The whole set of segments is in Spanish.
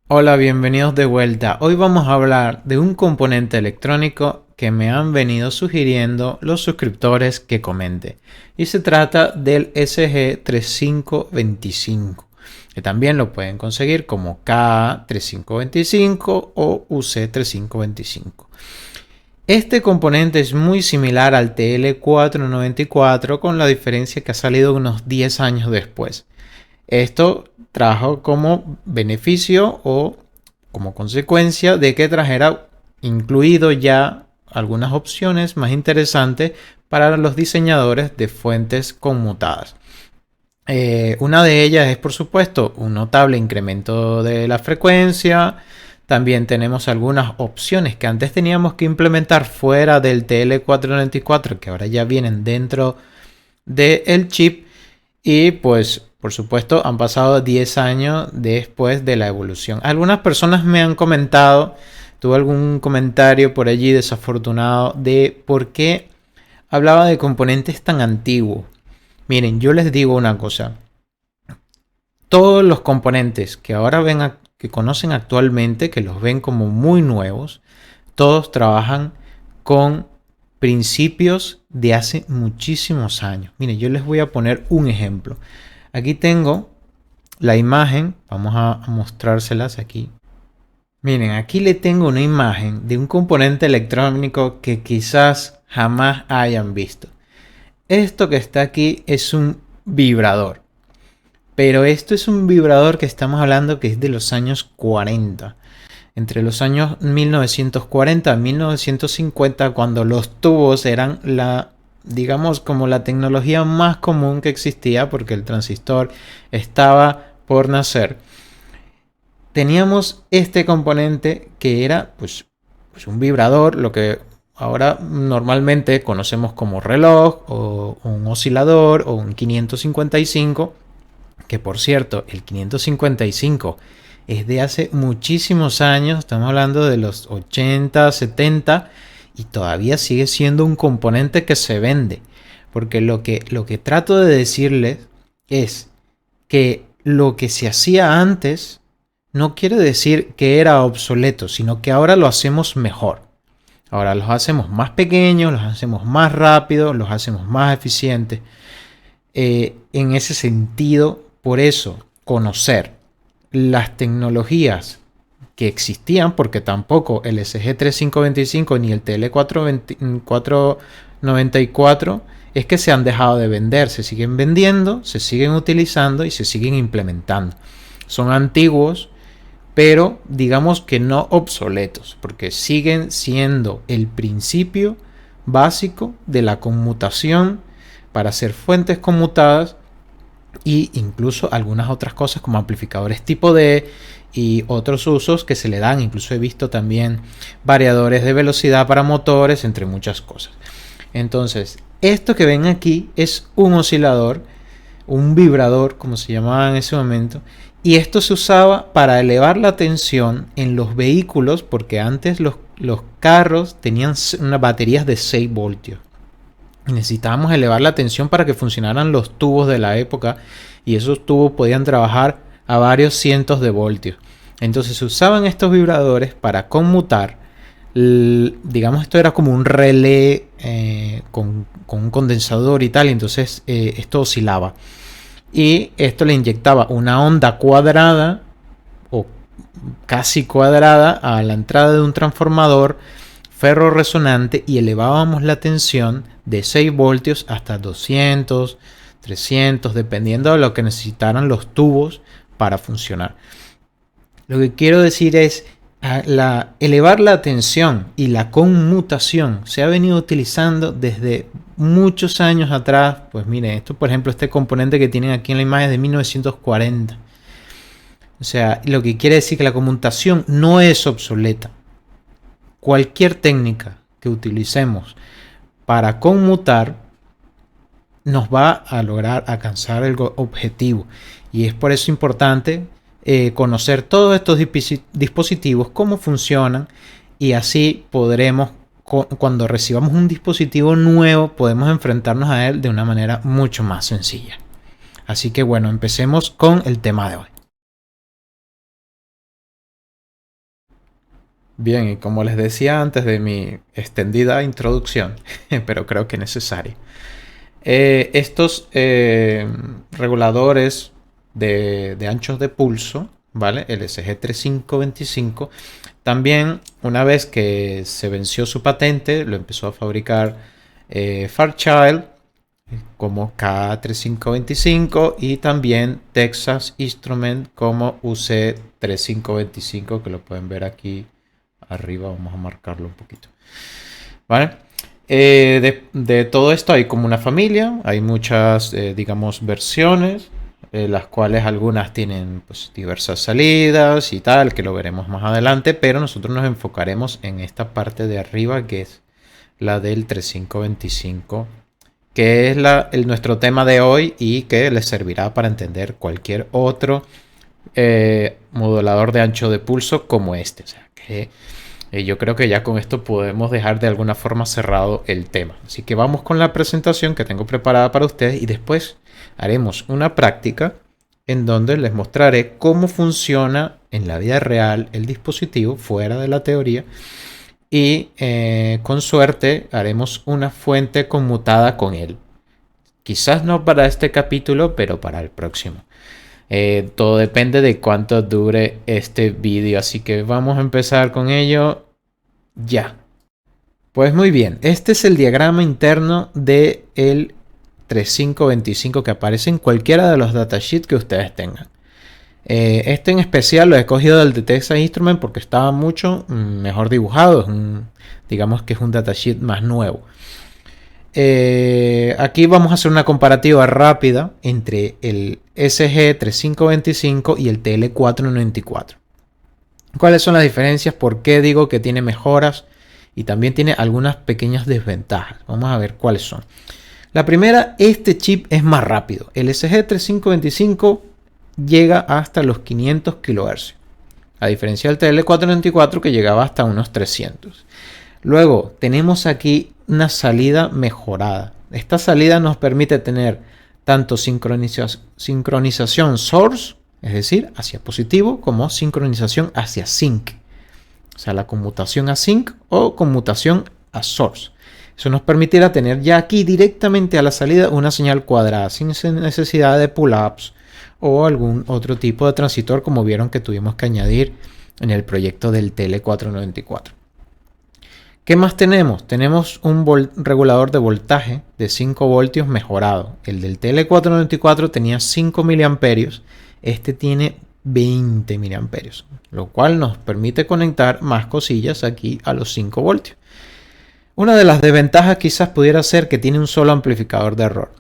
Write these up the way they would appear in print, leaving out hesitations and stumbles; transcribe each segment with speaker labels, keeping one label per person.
Speaker 1: Hola, bienvenidos de vuelta. Hoy vamos a hablar de un componente electrónico que me han venido sugiriendo los suscriptores que comente. Y se trata del SG3525, que también lo pueden conseguir como KA3525 o UC3525. Este componente es muy similar al TL494 con la diferencia que ha salido unos 10 años después. Esto trajo como beneficio o como consecuencia de que trajera incluido ya algunas opciones más interesantes para los diseñadores de fuentes conmutadas. Una de ellas es, por supuesto, un notable incremento de la frecuencia. También tenemos algunas opciones que antes teníamos que implementar fuera del TL494, que ahora ya vienen dentro del chip. Y pues, por supuesto, han pasado 10 años después de la evolución. Algunas personas me han comentado, tuve algún comentario por allí desafortunado de por qué hablaba de componentes tan antiguos. Miren, yo les digo una cosa. Todos los componentes que ahora ven, que conocen actualmente, que los ven como muy nuevos, todos trabajan con principios de hace muchísimos años. Miren, yo les voy a poner un ejemplo. Aquí tengo la imagen, vamos a mostrárselas aquí. Miren, aquí le tengo una imagen de un componente electrónico que quizás jamás hayan visto. Esto que está aquí es un vibrador. Pero esto es un vibrador que estamos hablando que es de los años 40. Entre los años 1940 a 1950, cuando los tubos eran digamos, como la tecnología más común que existía, porque el transistor estaba por nacer. Teníamos este componente que era pues un vibrador, lo que ahora normalmente conocemos como reloj o un oscilador o un 555, que por cierto, el 555 es de hace muchísimos años, estamos hablando de los 80, 70, y todavía sigue siendo un componente que se vende. Porque lo que trato de decirles es que lo que se hacía antes no quiere decir que era obsoleto, sino que ahora lo hacemos mejor. Ahora los hacemos más pequeños, los hacemos más rápidos, los hacemos más eficientes. En ese sentido, por eso, conocer las tecnologías que existían, porque tampoco el SG3525 ni el TL494 es que se han dejado de vender, se siguen vendiendo, se siguen utilizando y se siguen implementando. Son antiguos, pero digamos que no obsoletos, porque siguen siendo el principio básico de la conmutación para hacer fuentes conmutadas e incluso algunas otras cosas como amplificadores tipo D y otros usos que se le dan. Incluso he visto también variadores de velocidad para motores, entre muchas cosas. Entonces, esto que ven aquí es un oscilador, un vibrador, como se llamaba en ese momento, y esto se usaba para elevar la tensión en los vehículos, porque antes los carros tenían unas baterías de 6 voltios. Necesitábamos elevar la tensión para que funcionaran los tubos de la época, y esos tubos podían trabajar a varios cientos de voltios. Entonces se usaban estos vibradores para conmutar. Digamos, esto era como un relé con un condensador y tal, y entonces esto oscilaba. Y esto le inyectaba una onda cuadrada o casi cuadrada a la entrada de un transformador ferro resonante y elevábamos la tensión de 6 voltios hasta 200, 300, dependiendo de lo que necesitaran los tubos para funcionar. Lo que quiero decir es elevar la tensión y la conmutación se ha venido utilizando desde muchos años atrás. Pues miren, esto por ejemplo, este componente que tienen aquí en la imagen es de 1940. O sea, lo que quiere decir que la conmutación no es obsoleta. Cualquier técnica que utilicemos para conmutar nos va a lograr alcanzar el objetivo, y es por eso importante conocer todos estos dispositivos, cómo funcionan, y así podremos, cuando recibamos un dispositivo nuevo, podemos enfrentarnos a él de una manera mucho más sencilla. Así que bueno, empecemos con el tema de hoy. Bien, y como les decía antes de mi extendida introducción, pero creo que necesaria, estos reguladores de anchos de pulso, ¿vale? El SG3525, también una vez que se venció su patente, lo empezó a fabricar Fairchild como K3525 y también Texas Instrument como UC3525, que lo pueden ver aquí arriba. Vamos a marcarlo un poquito, ¿vale? De todo esto hay como una familia, hay muchas, digamos, versiones, las cuales algunas tienen pues, diversas salidas y tal, que lo veremos más adelante, pero nosotros nos enfocaremos en esta parte de arriba, que es la del 3525, que es nuestro tema de hoy y que les servirá para entender cualquier otro modulador de ancho de pulso como este. O sea, que yo creo que ya con esto podemos dejar de alguna forma cerrado el tema. Así que vamos con la presentación que tengo preparada para ustedes y después haremos una práctica en donde les mostraré cómo funciona en la vida real el dispositivo fuera de la teoría y con suerte haremos una fuente conmutada con él. Quizás no para este capítulo, pero para el próximo. Todo depende de cuánto dure este vídeo, así que vamos a empezar con ello ya. Pues muy bien, este es el diagrama interno del 3525 que aparece en cualquiera de los datasheets que ustedes tengan. Este en especial lo he cogido del de Texas Instruments porque estaba mucho mejor dibujado. Digamos que es un datasheet más nuevo. Aquí vamos a hacer una comparativa rápida entre el SG3525 y el TL494. ¿Cuáles son las diferencias? ¿Por qué digo que tiene mejoras? Y también tiene algunas pequeñas desventajas. Vamos a ver cuáles son. La primera, este chip es más rápido. El SG3525 llega hasta los 500 kHz, a diferencia del TL494 que llegaba hasta unos 300. Luego tenemos aquí una salida mejorada. Esta salida nos permite tener tanto sincronización source, es decir, hacia positivo, como sincronización hacia sync. O sea, la conmutación a sync o conmutación a source. Eso nos permitirá tener ya aquí directamente a la salida una señal cuadrada, sin necesidad de pull-ups o algún otro tipo de transitor, como vieron que tuvimos que añadir en el proyecto del TL494. ¿Qué más tenemos? Tenemos un regulador de voltaje de 5 voltios mejorado. El del TL494 tenía 5 miliamperios. Este tiene 20 miliamperios, lo cual nos permite conectar más cosillas aquí a los 5 voltios. Una de las desventajas quizás pudiera ser que tiene un solo amplificador de error.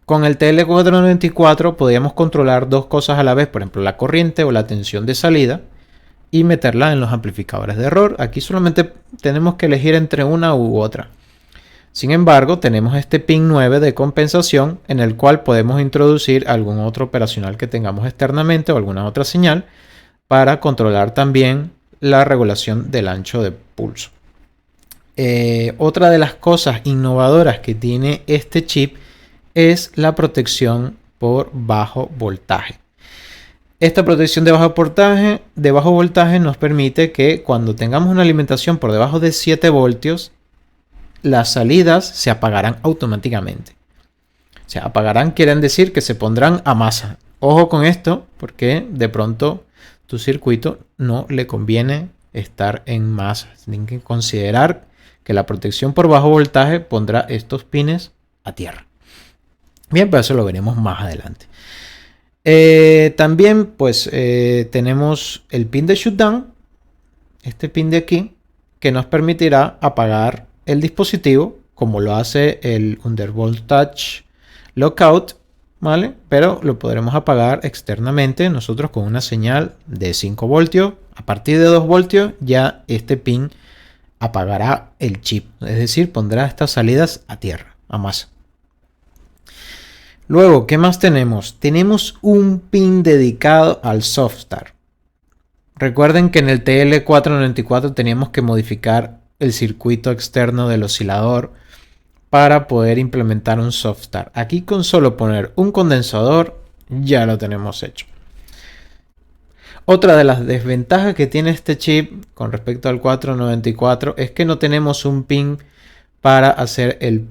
Speaker 1: Con el TL494 podíamos controlar dos cosas a la vez, por ejemplo la corriente o la tensión de salida, y meterla en los amplificadores de error. Aquí solamente tenemos que elegir entre una u otra. Sin embargo, tenemos este pin 9 de compensación en el cual podemos introducir algún otro operacional que tengamos externamente o alguna otra señal para controlar también la regulación del ancho de pulso. Otra de las cosas innovadoras que tiene este chip es la protección por bajo voltaje. Esta protección de bajo voltaje nos permite que cuando tengamos una alimentación por debajo de 7 voltios, las salidas se apagarán automáticamente. O sea, apagarán quieren decir que se pondrán a masa. Ojo con esto, porque de pronto tu circuito no le conviene estar en masa. Tienen que considerar que la protección por bajo voltaje pondrá estos pines a tierra. Bien, pero eso lo veremos más adelante. También pues tenemos el pin de shutdown, este pin de aquí, que nos permitirá apagar el dispositivo como lo hace el Undervoltage Lockout, ¿vale? Pero lo podremos apagar externamente nosotros con una señal de 5 voltios. A partir de 2 voltios ya este pin apagará el chip, es decir, pondrá estas salidas a tierra, a masa. Luego, ¿qué más tenemos? Tenemos un pin dedicado al soft start. Recuerden que en el TL494 teníamos que modificar el circuito externo del oscilador para poder implementar un soft start. Aquí con solo poner un condensador ya lo tenemos hecho. Otra de las desventajas que tiene este chip con respecto al 494 es que no tenemos un pin para hacer el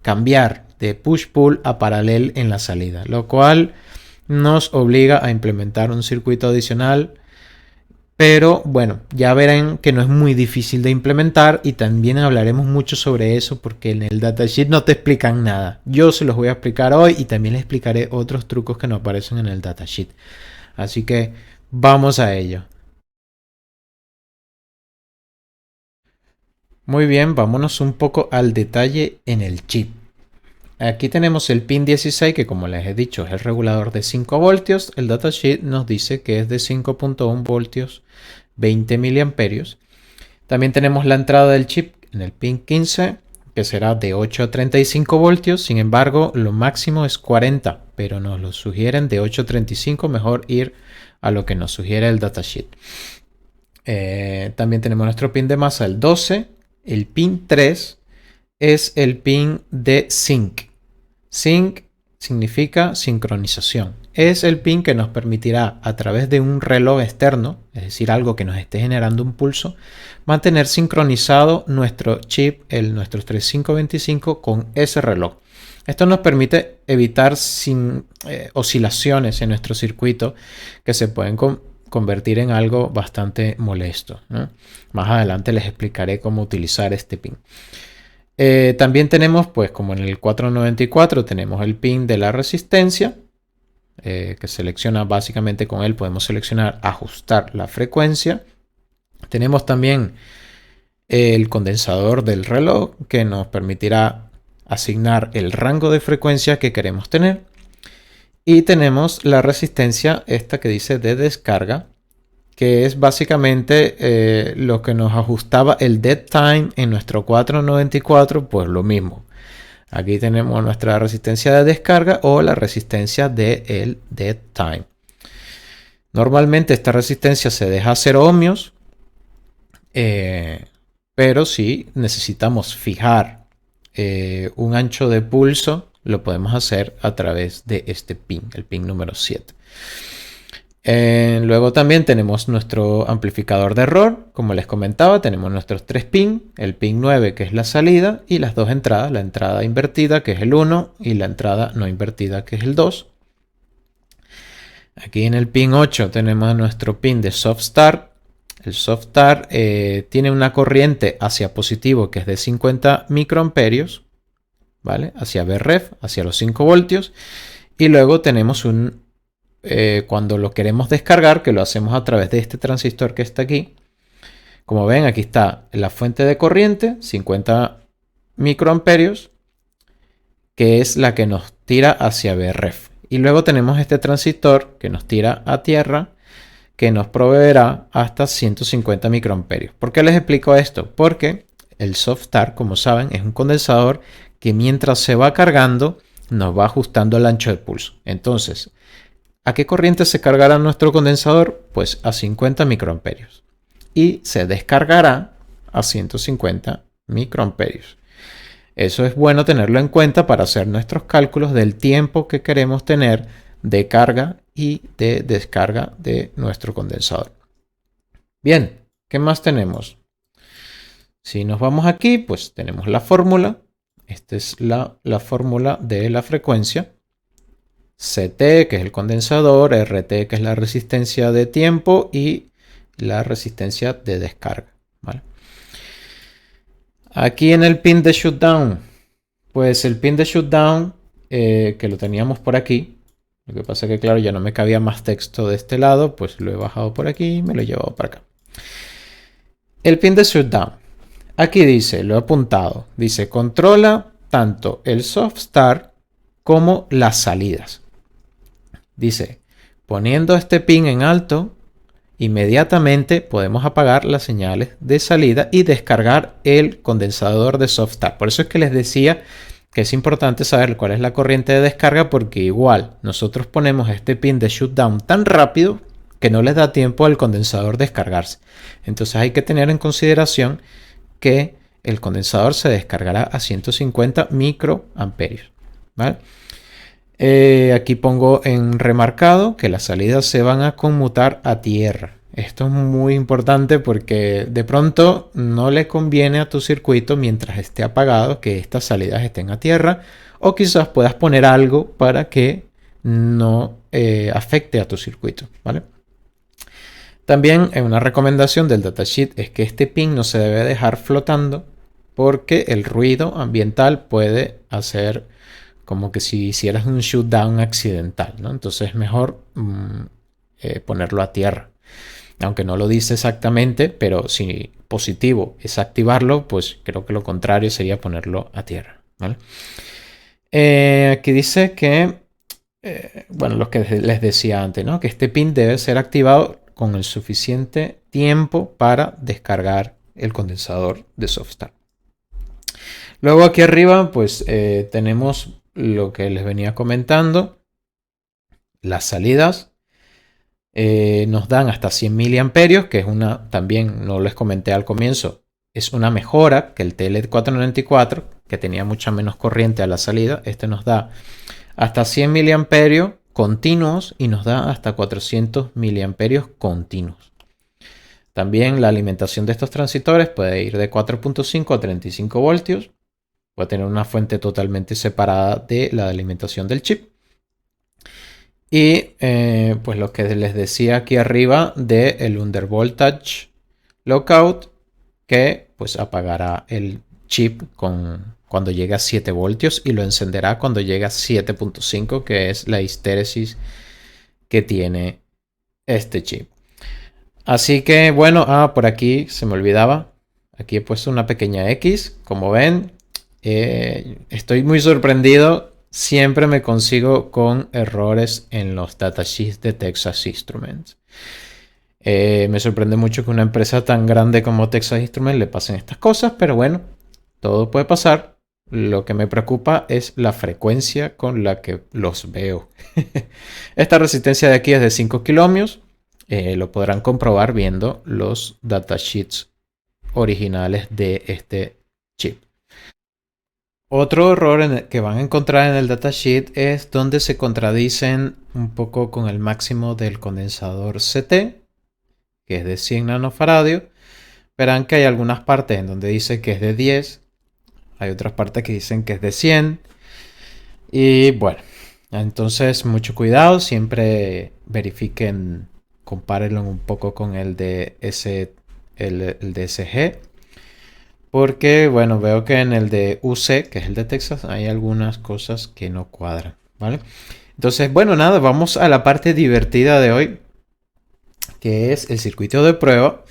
Speaker 1: cambiar de push-pull a paralel en la salida, lo cual nos obliga a implementar un circuito adicional. Pero bueno, ya verán que no es muy difícil de implementar y también hablaremos mucho sobre eso porque en el datasheet no te explican nada. Yo se los voy a explicar hoy y también les explicaré otros trucos que no aparecen en el datasheet. Así que vamos a ello. Muy bien, vámonos un poco al detalle en el chip. Aquí tenemos el pin 16 que, como les he dicho, es el regulador de 5 voltios. El datasheet nos dice que es de 5.1 voltios, 20 miliamperios. También tenemos la entrada del chip en el pin 15, que será de 8 a 35 voltios. Sin embargo, lo máximo es 40, pero nos lo sugieren de 8 a 35. Mejor ir a lo que nos sugiere el datasheet. También tenemos nuestro pin de masa, el 12. El pin 3 es el pin de sync. Sync significa sincronización. Es el pin que nos permitirá, a través de un reloj externo, es decir, algo que nos esté generando un pulso, mantener sincronizado nuestro chip, nuestro 3525, con ese reloj. Esto nos permite evitar oscilaciones en nuestro circuito que se pueden convertir en algo bastante molesto, ¿no? Más adelante les explicaré cómo utilizar este pin. También tenemos, pues como en el 494, tenemos el pin de la resistencia, que selecciona básicamente con él, podemos seleccionar ajustar la frecuencia. Tenemos también el condensador del reloj, que nos permitirá asignar el rango de frecuencia que queremos tener. Y tenemos la resistencia, esta que dice de descarga, que es básicamente lo que nos ajustaba el dead time en nuestro 494, pues lo mismo. Aquí tenemos nuestra resistencia de descarga o la resistencia del dead time. Normalmente esta resistencia se deja a 0 ohmios, pero si necesitamos fijar un ancho de pulso, lo podemos hacer a través de este pin, el pin número 7. Luego también tenemos nuestro amplificador de error. Como les comentaba, tenemos nuestros 3 pins, el pin 9 que es la salida y las dos entradas, la entrada invertida que es el 1 y la entrada no invertida que es el 2. Aquí en el pin 8 tenemos nuestro pin de soft start. El soft start tiene una corriente hacia positivo que es de 50 microamperios, ¿vale? Hacia VREF, hacia los 5 voltios. Y luego tenemos cuando lo queremos descargar, que lo hacemos a través de este transistor que está aquí. Como ven, aquí está la fuente de corriente, 50 microamperios, que es la que nos tira hacia VREF. Y luego tenemos este transistor que nos tira a tierra, que nos proveerá hasta 150 microamperios. ¿Por qué les explico esto? Porque el soft start, como saben, es un condensador que mientras se va cargando, nos va ajustando el ancho de pulso. Entonces, ¿a qué corriente se cargará nuestro condensador? Pues a 50 microamperios. Y se descargará a 150 microamperios. Eso es bueno tenerlo en cuenta para hacer nuestros cálculos del tiempo que queremos tener de carga y de descarga de nuestro condensador. Bien, ¿qué más tenemos? Si nos vamos aquí, pues tenemos la fórmula. Esta es la fórmula de la frecuencia. CT, que es el condensador, RT, que es la resistencia de tiempo, y la resistencia de descarga, ¿vale? Aquí en el pin de shutdown, pues el pin de shutdown, que lo teníamos por aquí, lo que pasa es que claro, ya no me cabía más texto de este lado, pues lo he bajado por aquí y me lo he llevado para acá. El pin de shutdown, aquí dice, lo he apuntado, dice controla tanto el soft start como las salidas. Dice, poniendo este pin en alto, inmediatamente podemos apagar las señales de salida y descargar el condensador de soft start. Por eso es que les decía que es importante saber cuál es la corriente de descarga, porque igual nosotros ponemos este pin de shutdown tan rápido que no les da tiempo al condensador descargarse. Entonces hay que tener en consideración que el condensador se descargará a 150 microamperios, ¿vale? Aquí pongo en remarcado que las salidas se van a conmutar a tierra. Esto es muy importante porque de pronto no le conviene a tu circuito mientras esté apagado que estas salidas estén a tierra, o quizás puedas poner algo para que no afecte a tu circuito, ¿vale? También una recomendación del datasheet es que este pin no se debe dejar flotando porque el ruido ambiental puede hacer como que si hicieras un shutdown accidental, ¿no? Entonces es mejor ponerlo a tierra. Aunque no lo dice exactamente, pero si positivo es activarlo, pues creo que lo contrario sería ponerlo a tierra, ¿vale? Aquí dice que, bueno, lo que les decía antes, ¿no? Que este pin debe ser activado con el suficiente tiempo para descargar el condensador de SoftStart. Luego aquí arriba, pues tenemos lo que les venía comentando, las salidas. Nos dan hasta 100 miliamperios, que es una, también no les comenté al comienzo, es una mejora que el TL494, que tenía mucha menos corriente a la salida. Este nos da hasta 100 miliamperios continuos y nos da hasta 400 miliamperios continuos. También la alimentación de estos transistores puede ir de 4.5 a 35 voltios. Puede tener una fuente totalmente separada de la alimentación del chip. Y pues lo que les decía aquí arriba de el undervoltage lockout, que pues apagará el chip cuando llegue a 7 voltios y lo encenderá cuando llegue a 7.5, que es la histéresis que tiene este chip. Así que bueno, por aquí se me olvidaba. Aquí he puesto una pequeña X. Como ven, estoy muy sorprendido. Siempre me consigo con errores en los datasheets de Texas Instruments. Me sorprende mucho que una empresa tan grande como Texas Instruments le pasen estas cosas, pero bueno, todo puede pasar. Lo que me preocupa es la frecuencia con la que los veo. Esta resistencia de aquí es de 5 kiloohmios. Lo podrán comprobar viendo los datasheets originales de este chip. Otro error que van a encontrar en el datasheet es donde se contradicen un poco con el máximo del condensador CT, que es de 100 nanofaradio. Verán que hay algunas partes en donde dice que es de 10, hay otras partes que dicen que es de 100. Y bueno, entonces mucho cuidado, siempre verifiquen, compárenlo un poco con el de el DSG. Porque, bueno, veo que en el de UC, que es el de Texas, hay algunas cosas que no cuadran, ¿vale? Entonces, bueno, nada, vamos a la parte divertida de hoy, que es el circuito de prueba.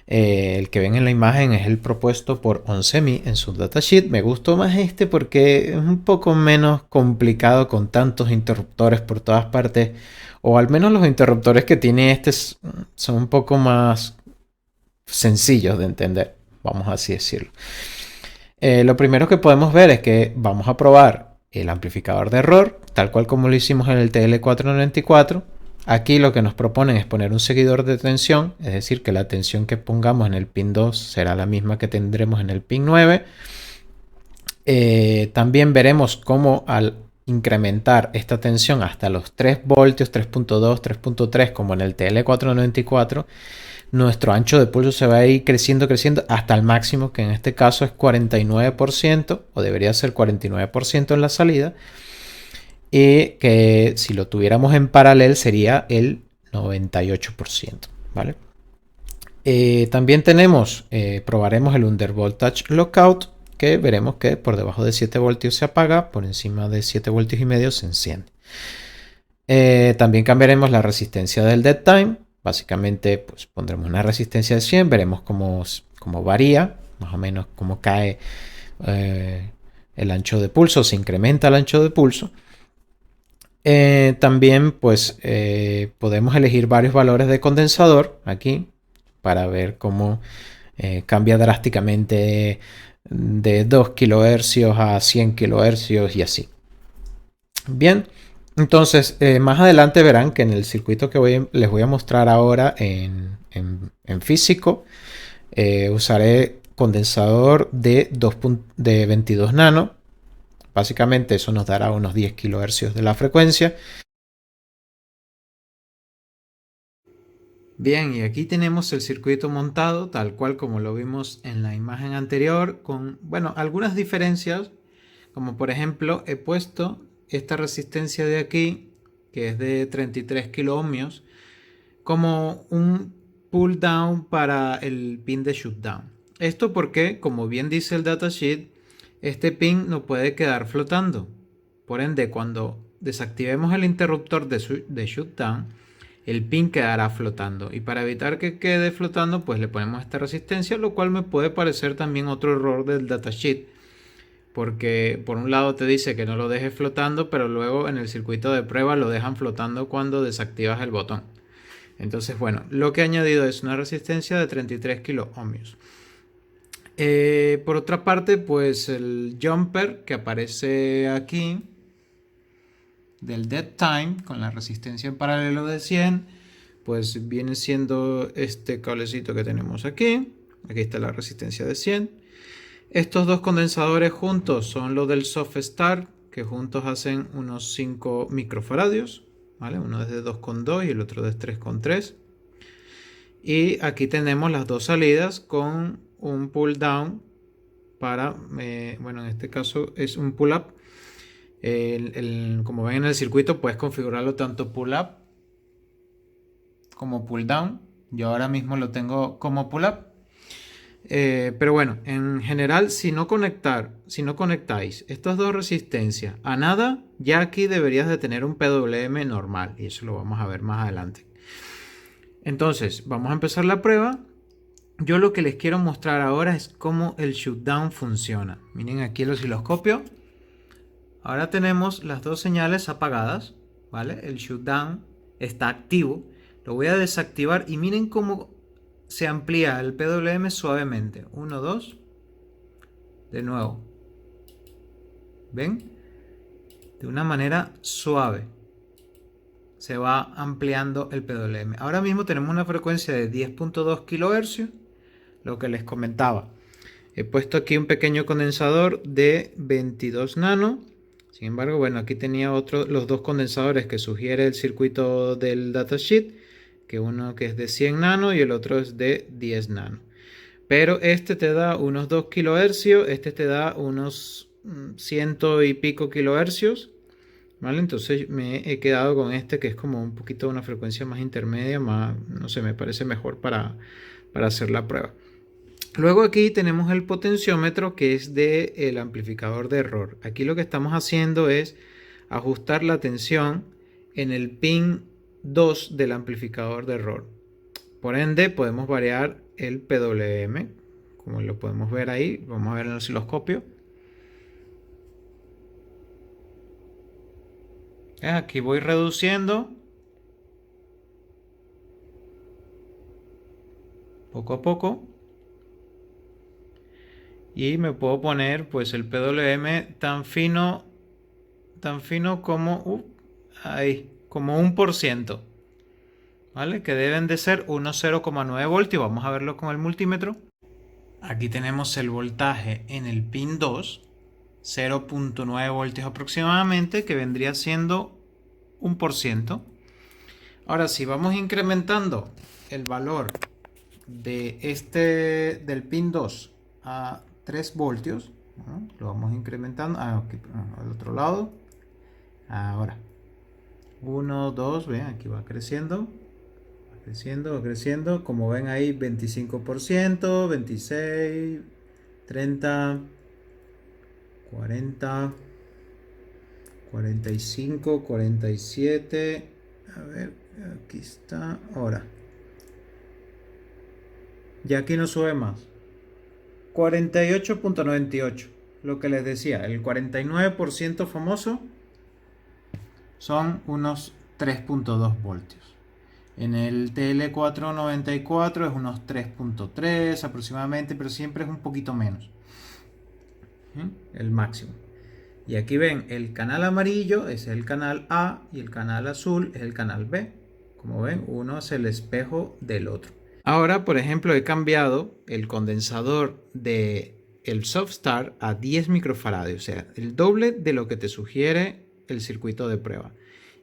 Speaker 1: El que ven en la imagen es el propuesto por Onsemi en su datasheet. Me gustó más este porque es un poco menos complicado con tantos interruptores por todas partes. O al menos los interruptores que tiene este son un poco más sencillos de entender, vamos a así decirlo. Lo primero que podemos ver es que vamos a probar el amplificador de error, tal cual como lo hicimos en el TL494. Aquí lo que nos proponen es poner un seguidor de tensión, es decir, que la tensión que pongamos en el pin 2 será la misma que tendremos en el pin 9. También veremos cómo al incrementar esta tensión hasta los 3 voltios, 3.2, 3.3, como en el TL494, nuestro ancho de pulso se va a ir creciendo hasta el máximo, que en este caso es 49%, o debería ser 49% en la salida, y que si lo tuviéramos en paralelo sería el 98%, ¿vale? También probaremos el undervoltage lockout, que veremos que por debajo de 7 voltios se apaga, por encima de 7 voltios y medio se enciende. También cambiaremos la resistencia del dead time. Básicamente, pues pondremos una resistencia de 100, veremos cómo varía, más o menos cómo cae el ancho de pulso, se incrementa el ancho de pulso. También, pues, podemos elegir varios valores de condensador aquí para ver cómo cambia drásticamente de 2 kHz a 100 kHz y así. Bien. Entonces, más adelante verán que en el circuito que les voy a mostrar ahora en físico, usaré condensador de 22 nano Básicamente eso nos dará unos 10 kHz de la frecuencia. Bien, y aquí tenemos el circuito montado, tal cual como lo vimos en la imagen anterior, con, bueno, algunas diferencias, como por ejemplo he puesto esta resistencia de aquí, que es de 33 kiloohmios, como un pull down para el pin de shutdown. Esto porque, como bien dice el datasheet, este pin no puede quedar flotando. Por ende, cuando desactivemos el interruptor de shutdown, el pin quedará flotando. Y para evitar que quede flotando, pues le ponemos esta resistencia, lo cual me puede parecer también otro error del datasheet. Porque por un lado te dice que no lo dejes flotando, pero luego en el circuito de prueba lo dejan flotando cuando desactivas el botón. Entonces, bueno, lo que he añadido es una resistencia de 33 kiloohmios. Por otra parte, pues el jumper que aparece aquí del dead time con la resistencia en paralelo de 100, pues viene siendo este cablecito que tenemos aquí. Aquí está la resistencia de 100. Estos dos condensadores juntos son los del soft start, que juntos hacen unos 5 microfaradios, ¿vale? Uno es de 2,2 y el otro de 3,3. Y aquí tenemos las dos salidas con un pull down para, bueno, en este caso es un pull up. Como ven en el circuito, puedes configurarlo tanto pull up como pull down. Yo ahora mismo lo tengo como pull up. Pero bueno, en general, si no conectáis estas dos resistencias a nada, ya aquí deberías de tener un PWM normal. Y eso lo vamos a ver más adelante. Entonces, vamos a empezar la prueba. Yo lo que les quiero mostrar ahora es cómo el shutdown funciona. Miren aquí el osciloscopio. Ahora tenemos las dos señales apagadas, ¿vale? El shutdown está activo. Lo voy a desactivar y miren cómo se amplía el PWM suavemente. 1, 2. De nuevo. ¿Ven? De una manera suave se va ampliando el PWM. Ahora mismo tenemos una frecuencia de 10.2 kHz, lo que les comentaba. He puesto aquí un pequeño condensador de 22 nano. Sin embargo, bueno, aquí tenía los dos condensadores que sugiere el circuito del datasheet, que uno que es de 100 nano y el otro es de 10 nano. Pero este te da unos 2 kHz, este te da unos 100 y pico kHz. ¿Vale? Entonces me he quedado con este que es como un poquito una frecuencia más intermedia, más, no sé, me parece mejor para hacer la prueba. Luego aquí tenemos el potenciómetro que es del amplificador de error. Aquí lo que estamos haciendo es ajustar la tensión en el pin 2 del amplificador de error. Por ende podemos variar el PWM, como lo podemos ver ahí. Vamos a ver en el osciloscopio. Aquí voy reduciendo poco a poco y me puedo poner pues el PWM tan fino como ahí, como 1%, ¿vale? Que deben de ser unos 0,9 voltios. Vamos a verlo con el multímetro. Aquí tenemos el voltaje en el pin 2, 0,9 voltios aproximadamente, que vendría siendo 1%. Ahora, si vamos incrementando el valor del pin 2 a 3 voltios, ¿no? Lo vamos incrementando aquí, al otro lado. Ahora 1, 2, ven, aquí va creciendo, va creciendo, como ven ahí 25%, 26, 30, 40, 45, 47, a ver, aquí está, ahora ya aquí no sube más, 48.98, lo que les decía, el 49% famoso son unos 3.2 voltios. En el TL494 es unos 3.3 aproximadamente, pero siempre es un poquito menos. El máximo. Y aquí ven, el canal amarillo es el canal A y el canal azul es el canal B. Como ven, uno es el espejo del otro. Ahora, por ejemplo, he cambiado el condensador del el soft start a 10 microfaradios, o sea, el doble de lo que te sugiere el circuito de prueba.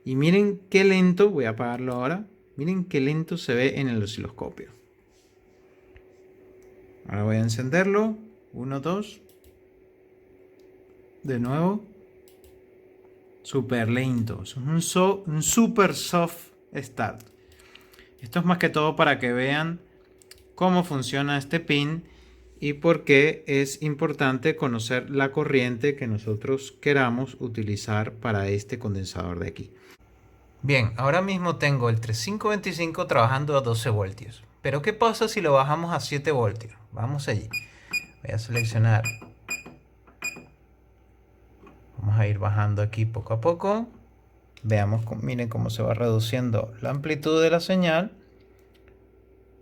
Speaker 1: Y miren qué lento, voy a apagarlo ahora, miren qué lento se ve en el osciloscopio. Ahora voy a encenderlo, 1, 2, de nuevo, súper lento, es un super soft start. Esto es más que todo para que vean cómo funciona este pin y por qué es importante conocer la corriente que nosotros queramos utilizar para este condensador de aquí. Bien, ahora mismo tengo el 3525 trabajando a 12 voltios. Pero ¿qué pasa si lo bajamos a 7 voltios? Vamos allí. Voy a seleccionar. Vamos a ir bajando aquí poco a poco. Veamos, miren cómo se va reduciendo la amplitud de la señal.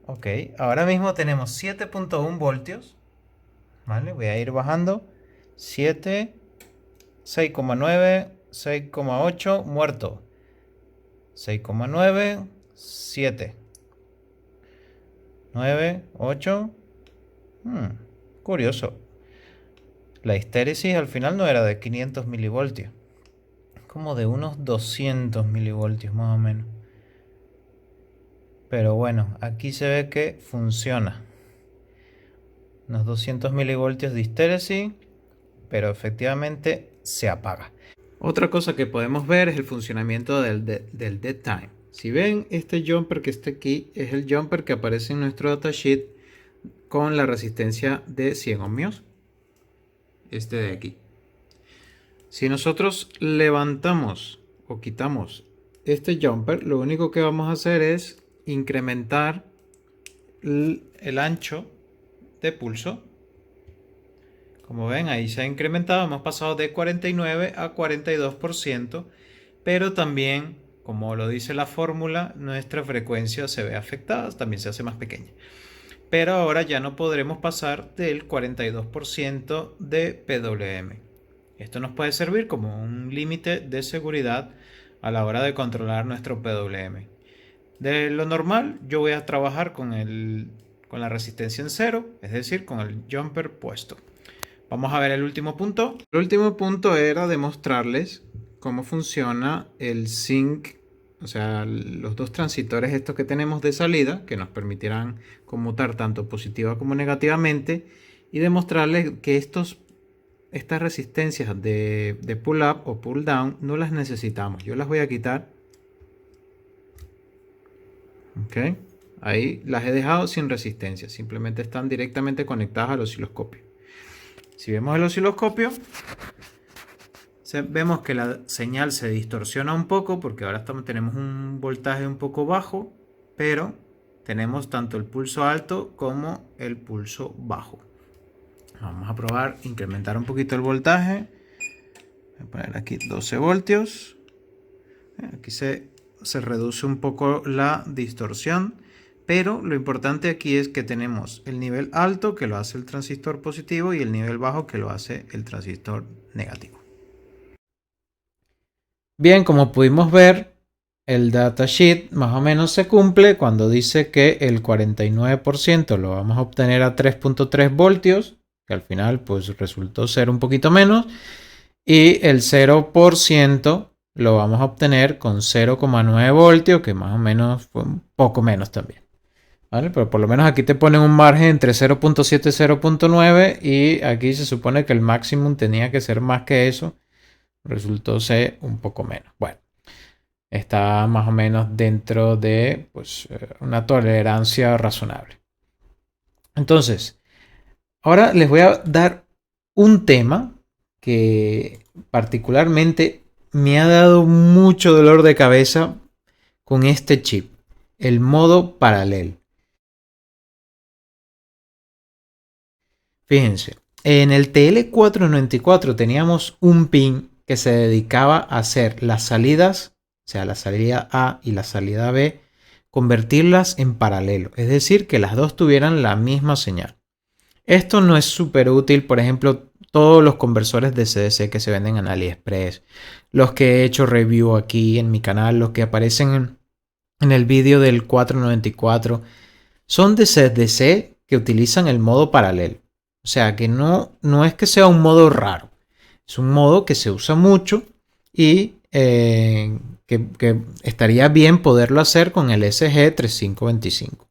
Speaker 1: Ok, ahora mismo tenemos 7.1 voltios. ¿Vale? Voy a ir bajando. 7, 6,9, 6,8, muerto. 6,9, 7, 9, 8. Curioso. La histéresis al final no era de 500 milivoltios. Como de unos 200 milivoltios más o menos. Pero bueno, aquí se ve que funciona. Unos 200 milivoltios de histéresis, pero efectivamente se apaga. Otra cosa que podemos ver es el funcionamiento del dead time. Si ven, este jumper que está aquí es el jumper que aparece en nuestro datasheet con la resistencia de 100 ohmios. Este de aquí. Si nosotros levantamos o quitamos este jumper, lo único que vamos a hacer es incrementar el ancho de pulso. Como ven, ahí se ha incrementado, hemos pasado de 49 a 42%, pero también, como lo dice la fórmula, nuestra frecuencia se ve afectada, también se hace más pequeña. Pero ahora ya no podremos pasar del 42% de PWM. Esto nos puede servir como un límite de seguridad a la hora de controlar nuestro PWM. De lo normal, yo voy a trabajar con la resistencia en cero, es decir, con el jumper puesto. Vamos a ver el último punto. El último punto era demostrarles cómo funciona el sync, o sea, los dos transistores estos que tenemos de salida, que nos permitirán conmutar tanto positiva como negativamente, y demostrarles que estas resistencias de pull up o pull down no las necesitamos. Yo las voy a quitar. Ok, ahí las he dejado sin resistencia, simplemente están directamente conectadas al osciloscopio. Si vemos el osciloscopio, vemos que la señal se distorsiona un poco porque ahora tenemos un voltaje un poco bajo, pero tenemos tanto el pulso alto como el pulso bajo. Vamos a probar incrementar un poquito el voltaje. Voy a poner aquí 12 voltios. Aquí se reduce un poco la distorsión. Pero lo importante aquí es que tenemos el nivel alto que lo hace el transistor positivo y el nivel bajo que lo hace el transistor negativo. Bien, como pudimos ver, el datasheet más o menos se cumple cuando dice que el 49% lo vamos a obtener a 3.3 voltios, que al final pues resultó ser un poquito menos, y el 0% lo vamos a obtener con 0,9 voltios, que más o menos fue un poco menos también. ¿Vale? Pero por lo menos aquí te ponen un margen entre 0.7 y 0.9 y aquí se supone que el máximo tenía que ser más que eso. Resultó ser un poco menos. Bueno, está más o menos dentro de pues, una tolerancia razonable. Entonces, ahora les voy a dar un tema que particularmente me ha dado mucho dolor de cabeza con este chip, el modo paralelo. Fíjense, en el TL494 teníamos un pin que se dedicaba a hacer las salidas, o sea, la salida A y la salida B, convertirlas en paralelo, es decir, que las dos tuvieran la misma señal. Esto no es súper útil, por ejemplo, todos los conversores de CDC que se venden en AliExpress, los que he hecho review aquí en mi canal, los que aparecen en el vídeo del 494, son de CDC que utilizan el modo paralelo. O sea que no es que sea un modo raro. Es un modo que se usa mucho y que estaría bien poderlo hacer con el SG3525.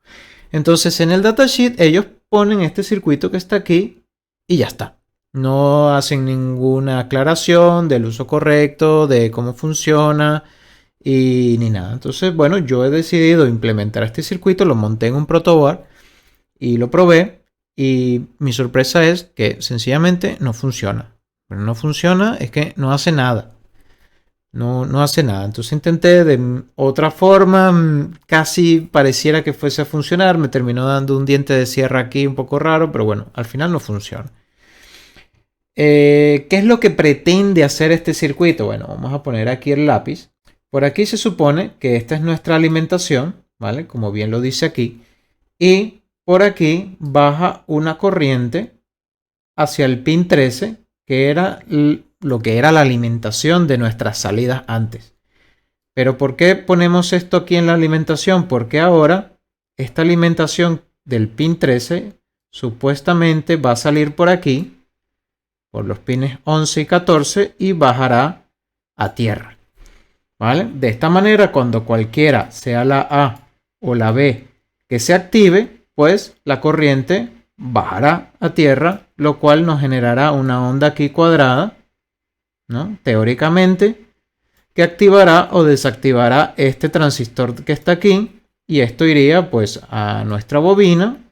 Speaker 1: Entonces en el datasheet ellos ponen este circuito que está aquí y ya está. No hacen ninguna aclaración del uso correcto, de cómo funciona y ni nada. Entonces, bueno, yo he decidido implementar este circuito, lo monté en un protoboard y lo probé y mi sorpresa es que sencillamente no funciona. Pero no funciona, es que no hace nada. No hace nada. Entonces intenté de otra forma, casi pareciera que fuese a funcionar. Me terminó dando un diente de sierra aquí un poco raro, pero bueno, al final no funciona. ¿Qué es lo que pretende hacer este circuito? Bueno, vamos a poner aquí el lápiz. Por aquí se supone que esta es nuestra alimentación, ¿vale? Como bien lo dice aquí. Y por aquí baja una corriente hacia el pin 13, que era lo que era la alimentación de nuestras salidas antes. Pero ¿por qué ponemos esto aquí en la alimentación? Porque ahora esta alimentación del pin 13 supuestamente va a salir por aquí, por los pines 11 y 14 y bajará a tierra. ¿Vale? De esta manera, cuando cualquiera, sea la A o la B, que se active, pues la corriente bajará a tierra, lo cual nos generará una onda aquí cuadrada, ¿no? Teóricamente, que activará o desactivará este transistor que está aquí, y esto iría pues a nuestra bobina,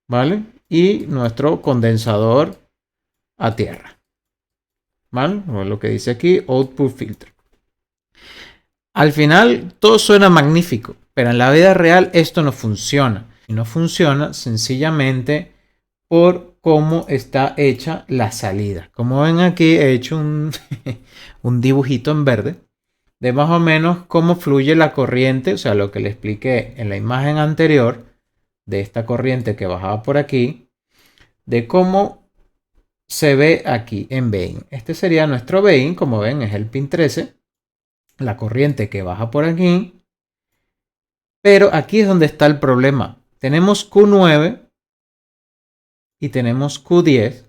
Speaker 1: ¿vale? Y nuestro condensador a tierra, ¿vale? O lo que dice aquí, output filter. Al final todo suena magnífico, pero en la vida real esto no funciona. Y no funciona sencillamente por cómo está hecha la salida. Como ven aquí he hecho un dibujito en verde de más o menos cómo fluye la corriente, o sea, lo que le expliqué en la imagen anterior de esta corriente que bajaba por aquí, de cómo se ve aquí en Vein. Este sería nuestro Vein, como ven es el pin 13, la corriente que baja por aquí, pero aquí es donde está el problema. Tenemos Q9 y tenemos Q10.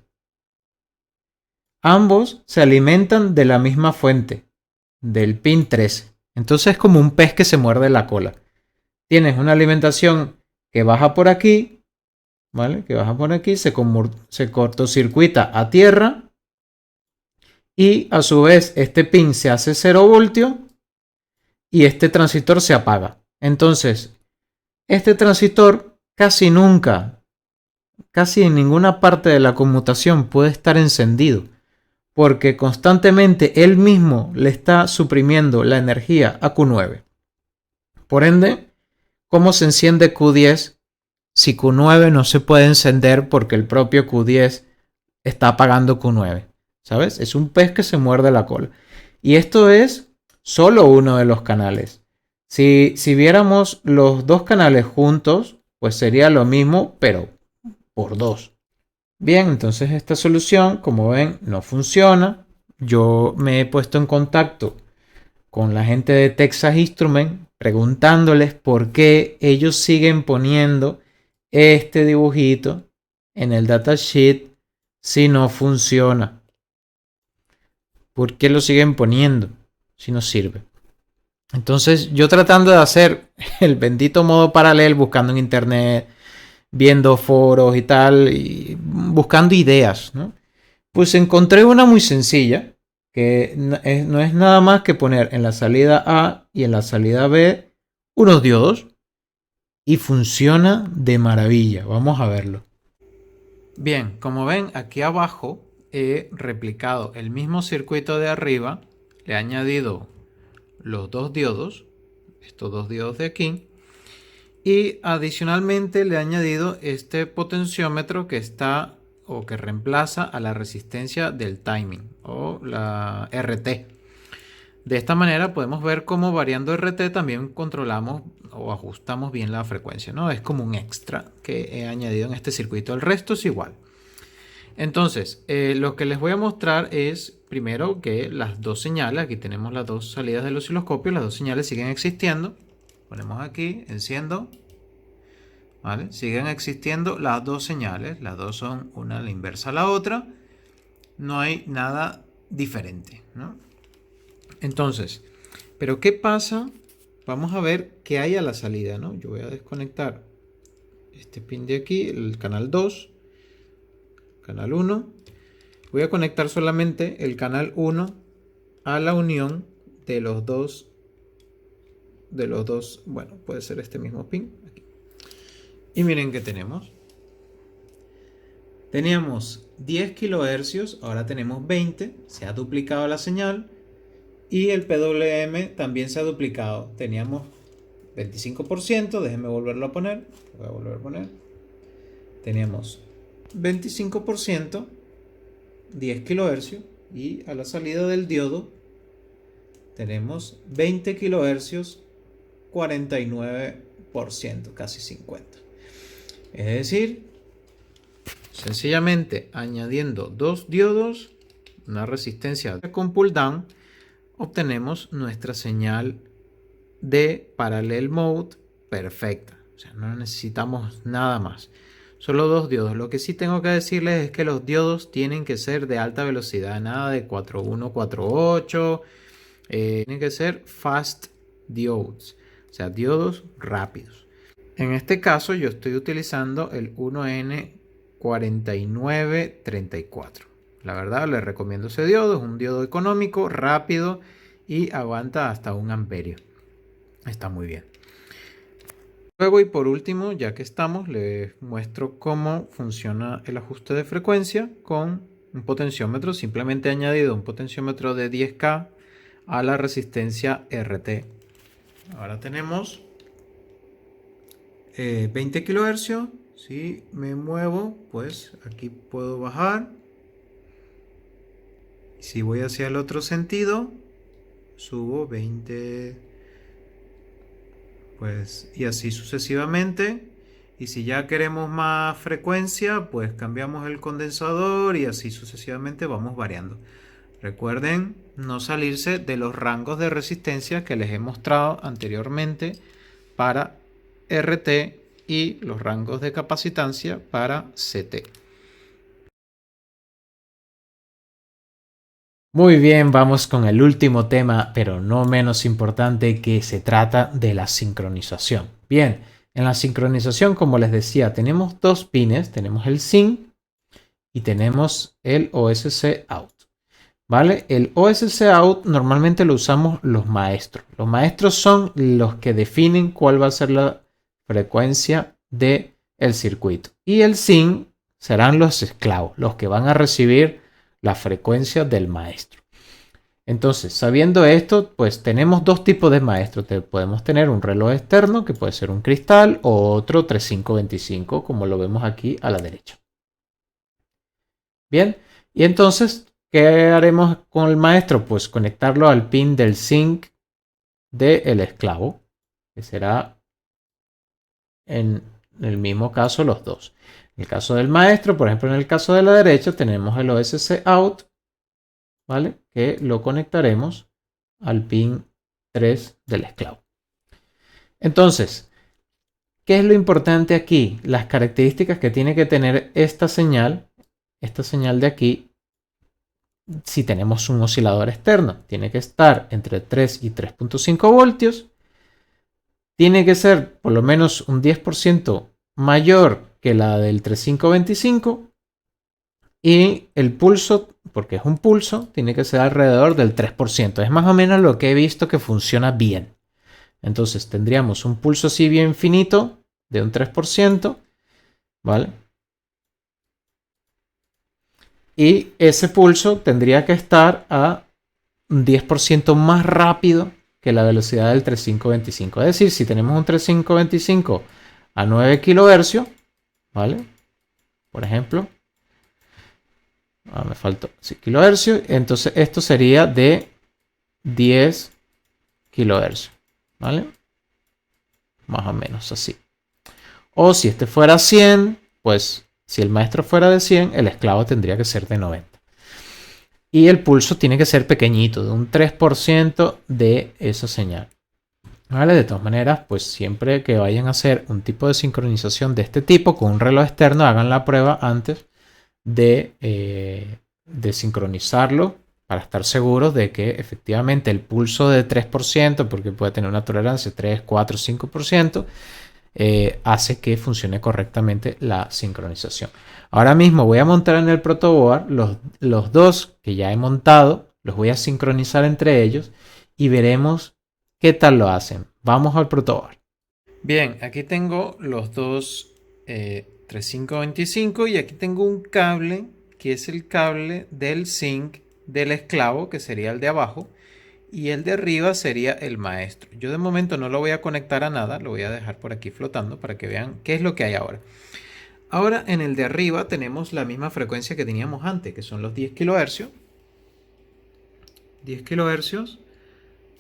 Speaker 1: Ambos se alimentan de la misma fuente, del pin 13. Entonces es como un pez que se muerde la cola. Tienes una alimentación que baja por aquí, ¿vale? Que baja por aquí, se cortocircuita a tierra y a su vez este pin se hace 0 voltio y este transistor se apaga. Entonces, este transistor casi nunca, casi en ninguna parte de la conmutación puede estar encendido, porque constantemente él mismo le está suprimiendo la energía a Q9. Por ende, ¿cómo se enciende Q10 si Q9 no se puede encender porque el propio Q10 está apagando Q9? ¿Sabes? Es un pez que se muerde la cola. Y esto es solo uno de los canales. Si viéramos los dos canales juntos, pues sería lo mismo, pero por dos. Bien, entonces esta solución, como ven, no funciona. Yo me he puesto en contacto con la gente de Texas Instruments preguntándoles por qué ellos siguen poniendo este dibujito en el datasheet si no funciona. ¿Por qué lo siguen poniendo si no sirve? Entonces yo tratando de hacer el bendito modo paralelo, buscando en internet, viendo foros y tal, y buscando ideas, ¿no? Pues encontré una muy sencilla, que no es nada más que poner en la salida A y en la salida B unos diodos y funciona de maravilla. Vamos a verlo. Bien, como ven aquí abajo he replicado el mismo circuito de arriba, le he añadido los dos diodos, estos dos diodos de aquí, y adicionalmente le he añadido este potenciómetro que está o que reemplaza a la resistencia del timing o la RT. De esta manera podemos ver cómo variando RT también controlamos o ajustamos bien la frecuencia, ¿no? Es como un extra que he añadido en este circuito. El resto es igual. Entonces, lo que les voy a mostrar es primero que las dos señales, aquí tenemos las dos salidas del osciloscopio, las dos señales siguen existiendo. Ponemos aquí, enciendo, ¿vale? Siguen existiendo las dos señales, las dos son una a la inversa a la otra, no hay nada diferente, ¿no? Entonces, ¿pero qué pasa? Vamos a ver qué hay a la salida, ¿no? Yo voy a desconectar este pin de aquí, el canal 2, canal 1. Voy a conectar solamente el canal 1 a la unión de los dos, bueno, puede ser este mismo pin aquí. Y miren que tenemos. Teníamos 10 kHz, ahora tenemos 20, se ha duplicado la señal. Y el PWM también se ha duplicado. Teníamos 25%, déjenme volverlo a poner. Voy a volver a poner. Teníamos 25%, 10 kHz. Y a la salida del diodo tenemos 20 kHz, 49%, casi 50%. Es decir, sencillamente añadiendo dos diodos, una resistencia con pull down, obtenemos nuestra señal de parallel mode perfecta. O sea, no necesitamos nada más. Solo dos diodos. Lo que sí tengo que decirles es que los diodos tienen que ser de alta velocidad. Nada de 4148. Tienen que ser fast diodes. O sea, diodos rápidos. En este caso yo estoy utilizando el 1N4934. La verdad les recomiendo ese diodo. Es un diodo económico, rápido y aguanta hasta 1 amperio. Está muy bien. Luego y por último, ya que estamos, les muestro cómo funciona el ajuste de frecuencia con un potenciómetro. Simplemente he añadido un potenciómetro de 10K a la resistencia RT. Ahora tenemos 20 kHz. Si me muevo, pues aquí puedo bajar. Si voy hacia el otro sentido, subo 20, pues, y así sucesivamente. Y si ya queremos más frecuencia, pues cambiamos el condensador y así sucesivamente vamos variando. Recuerden no salirse de los rangos de resistencia que les he mostrado anteriormente para RT y los rangos de capacitancia para CT. Muy bien, vamos con el último tema, pero no menos importante, que se trata de la sincronización. Bien, en la sincronización, como les decía, tenemos dos pines, tenemos el SIN y tenemos el OSC out. ¿Vale? El OSC out normalmente lo usamos los maestros. Los maestros son los que definen cuál va a ser la frecuencia del circuito. Y el SIN serán los esclavos, los que van a recibir la frecuencia del maestro. Entonces, sabiendo esto, pues tenemos dos tipos de maestros. Podemos tener un reloj externo, que puede ser un cristal, o otro 3525, como lo vemos aquí a la derecha. Bien, y entonces, ¿qué haremos con el maestro? Pues conectarlo al pin del SINC del esclavo, que será en el mismo caso los dos. En el caso del maestro, por ejemplo, en el caso de la derecha, tenemos el OSC out, ¿vale? Que lo conectaremos al pin 3 del esclavo. Entonces, ¿qué es lo importante aquí? Las características que tiene que tener esta señal de aquí, si tenemos un oscilador externo. Tiene que estar entre 3 y 3.5 voltios. Tiene que ser por lo menos un 10% mayor que la del 3525. Y el pulso, porque es un pulso, tiene que ser alrededor del 3%. Es más o menos lo que he visto que funciona bien. Entonces tendríamos un pulso así bien finito de un 3%, ¿vale? Y ese pulso tendría que estar a un 10% más rápido que la velocidad del 3525. Es decir, si tenemos un 3525 a 9 kHz, ¿vale? Por ejemplo, me faltó 6 kHz, entonces esto sería de 10 kHz, ¿vale? Más o menos así. O si este fuera 100, pues si el maestro fuera de 100, el esclavo tendría que ser de 90. Y el pulso tiene que ser pequeñito, de un 3% de esa señal. ¿Vale? De todas maneras, pues siempre que vayan a hacer un tipo de sincronización de este tipo con un reloj externo, hagan la prueba antes de sincronizarlo para estar seguros de que efectivamente el pulso de 3%, porque puede tener una tolerancia de 3, 4, 5%, hace que funcione correctamente la sincronización. Ahora mismo voy a montar en el protoboard los dos que ya he montado, los voy a sincronizar entre ellos y veremos qué tal lo hacen. Vamos al protoboard. Bien, aquí tengo los dos 3525 y aquí tengo un cable que es el cable del zinc del esclavo, que sería el de abajo, y el de arriba sería el maestro. Yo de momento no lo voy a conectar a nada, lo voy a dejar por aquí flotando para que vean qué es lo que hay ahora. Ahora en el de arriba tenemos la misma frecuencia que teníamos antes, que son los 10 kHz. 10 kHz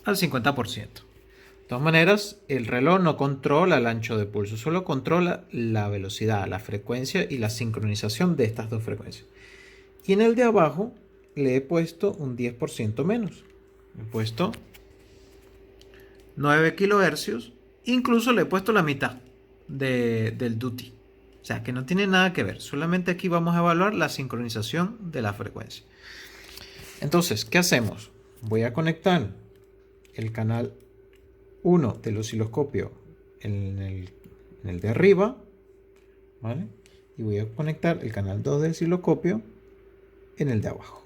Speaker 1: al 50%. De todas maneras, el reloj no controla el ancho de pulso, solo controla la velocidad, la frecuencia y la sincronización de estas dos frecuencias. Y en el de abajo le he puesto un 10% menos. He puesto 9 kHz, incluso le he puesto la mitad del duty. O sea que no tiene nada que ver, solamente aquí vamos a evaluar la sincronización de la frecuencia. Entonces, ¿qué hacemos? Voy a conectar el canal 1 del osciloscopio en el de arriba, ¿vale? Y voy a conectar el canal 2 del osciloscopio en el de abajo.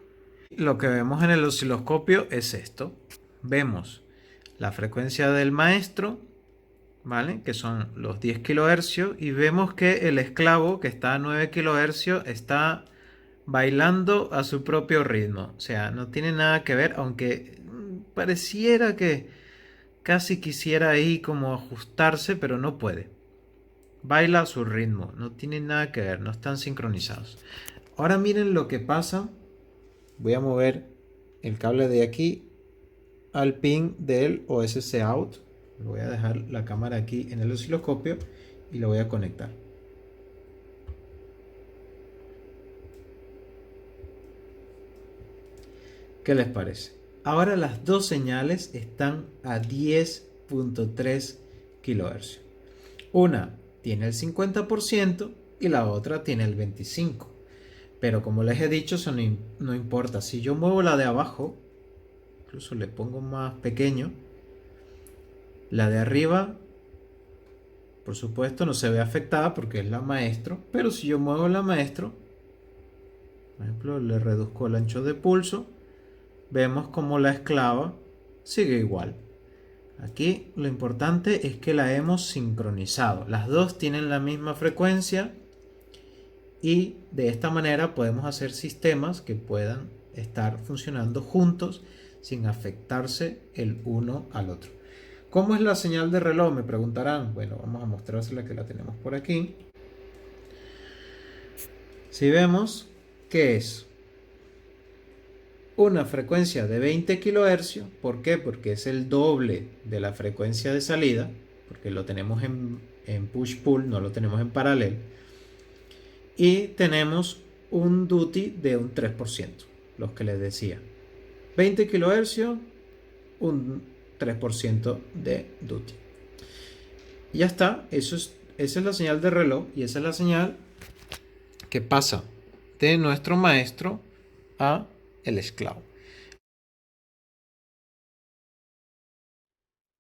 Speaker 1: Lo que vemos en el osciloscopio es esto. Vemos la frecuencia del maestro, ¿vale? Que son los 10 kHz, y vemos que el esclavo, que está a 9 kHz, está bailando a su propio ritmo. O sea, no tiene nada que ver, aunque pareciera que casi quisiera ahí como ajustarse, pero no puede. Baila a su ritmo, no tiene nada que ver, no están sincronizados. Ahora miren lo que pasa. Voy a mover el cable de aquí al pin del OSC out. Voy a dejar la cámara aquí en el osciloscopio y lo voy a conectar. ¿Qué les parece? Ahora las dos señales están a 10.3 kHz. Una tiene el 50% y la otra tiene el 25%. Pero como les he dicho, eso no importa. Si yo muevo la de abajo, incluso le pongo más pequeño, la de arriba, por supuesto, no se ve afectada porque es la maestro. Pero si yo muevo la maestro, por ejemplo, le reduzco el ancho de pulso, vemos como la esclava sigue igual. Aquí lo importante es que la hemos sincronizado. Las dos tienen la misma frecuencia y de esta manera podemos hacer sistemas que puedan estar funcionando juntos sin afectarse el uno al otro. ¿Cómo es la señal de reloj? Me preguntarán. Bueno, vamos a mostrársela, que la tenemos por aquí. Si vemos que es una frecuencia de 20 kHz, ¿por qué? Porque es el doble de la frecuencia de salida, porque lo tenemos en push-pull, no lo tenemos en paralelo. Y tenemos un duty de un 3%, los que les decía. 20 kHz, un 3% de duty. Y ya está, esa es la señal de reloj y esa es la señal que pasa de nuestro maestro a el esclavo.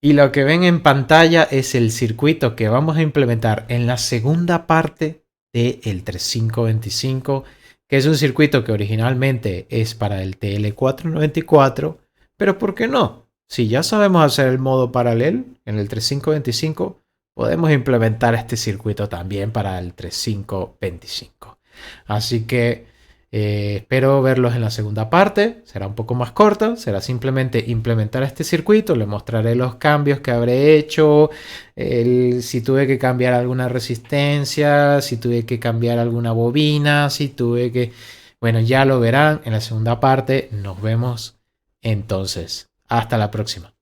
Speaker 1: Y lo que ven en pantalla es el circuito que vamos a implementar en la segunda parte del 3525, que es un circuito que originalmente es para el TL494, pero ¿por qué no? Si ya sabemos hacer el modo paralelo en el 3525, podemos implementar este circuito también para el 3525. Así que espero verlos en la segunda parte. Será un poco más corta, será simplemente implementar este circuito. Les mostraré los cambios que habré hecho, si tuve que cambiar alguna resistencia, si tuve que cambiar alguna bobina, si tuve que... Bueno, ya lo verán en la segunda parte. Nos vemos entonces. Hasta la próxima.